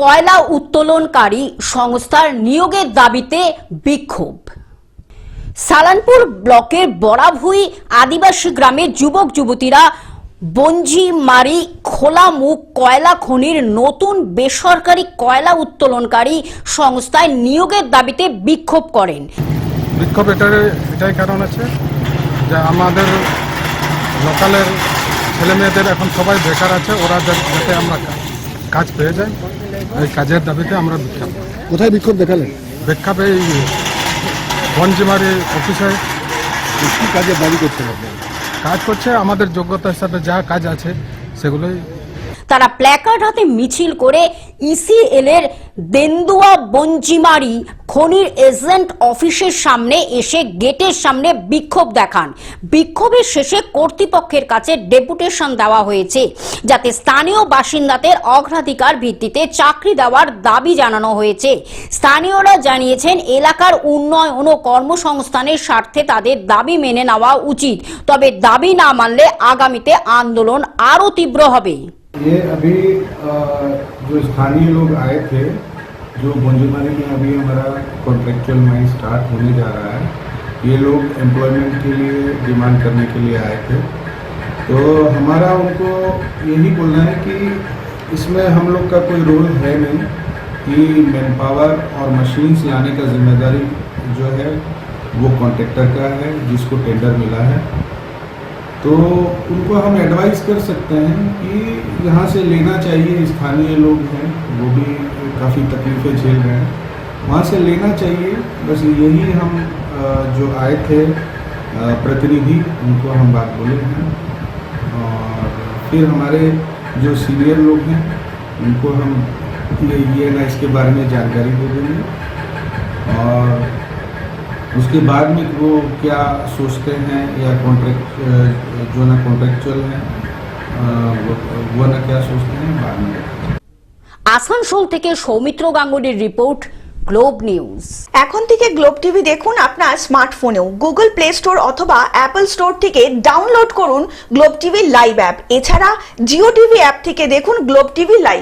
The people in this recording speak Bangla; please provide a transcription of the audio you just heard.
কয়লা উত্তোলনকারী সংস্থার নিয়োগের দাবিতে বিক্ষোভ। সালানপুর ব্লকের বড়াভুই আদিবাসী গ্রামের যুবক যুবতীরা বঞ্জিমারি খোলামুখ কয়লা খনির নতুন বেসরকারি কয়লা উত্তোলনকারী সংস্থায় নিয়োগের দাবিতে বিক্ষোভ করেন। বিক্ষোভ এটাই কারণ আছে যে আমাদের লোকালের ছেলে মেয়েদের এখন সবাই বেকার আছে, ওরা যাতে আমরা কাজ পেয়ে যায়, এই কাজের দাবিতে আমরা বিক্ষোভ। কোথায় বিক্ষোভ দেখালেন? বিক্ষোভ এই বঞ্জিমারি অফিসে। কি কাজের দাবি করছেন আপনি? কাজ করছে আমাদের যোগ্যতার সাথে যা কাজ আছে সেগুলোই। তারা প্ল্যাকার্ড হাতে মিছিল করে ইসিএল এর দেন্দুয়া বঞ্জিমারি খনির এজেন্ট অফিসের সামনে এসে গেটের সামনে বিক্ষোভ দেখান। বিক্ষোভের শেষে কর্তৃপক্ষের কাছে ডেপুটেশন দেওয়া হয়েছে যাতে স্থানীয় বাসিন্দাদের অগ্রাধিকার ভিত্তিতে চাকরি দেওয়ার দাবি জানানো হয়েছে। স্থানীয়রা জানিয়েছেন এলাকার উন্নয়ন ও কর্মসংস্থানের স্বার্থে তাদের দাবি মেনে নেওয়া উচিত, তবে দাবি না মানলে আগামীতে আন্দোলন আরো তীব্র হবে। ये अभी जो स्थानीय लोग आए थे, जो बंजीमारी में अभी हमारा कॉन्ट्रेक्चुअल माइन स्टार्ट होने जा रहा है, ये लोग एम्प्लॉयमेंट के लिए डिमांड करने के लिए आए थे। तो हमारा उनको यही बोलना है कि इसमें हम लोग का कोई रोल है नहीं कि मैन पावर और मशीन्स लाने का जिम्मेदारी जो है वो कॉन्ट्रैक्टर का है जिसको टेंडर मिला है। तो उनको हम एडवाइस कर सकते हैं कि यहाँ से लेना चाहिए। स्थानीय लोग हैं, वो भी काफ़ी तकलीफ़ें झेल रहे हैं, वहाँ से लेना चाहिए। बस यही हम जो आए थे प्रतिनिधि, उनको हम बात बोले हैं। और फिर हमारे जो सीनियर लोग हैं उनको हम ये ना इसके बारे में जानकारी दे देंगे, और उसके बाद में वो क्या सोचते हैं या कॉन्ट्रैक्ट जो ना कॉन्ट्रैक्चुअल है वो ना क्या सोचते हैं बाद में। আসানসোল থেকে সৌমিত্র গাঙ্গুলির রিপোর্ট, গ্লোব নিউজ। এখন থেকে গ্লোব টিভি দেখুন আপনার স্মার্টফোনেও। গুগল প্লে স্টোর অথবা অ্যাপল স্টোর থেকে ডাউনলোড করুন গ্লোব টিভি লাইভ অ্যাপ। এছাড়া জিও টিভি অ্যাপ থেকে দেখুন গ্লোব টিভি লাইভ।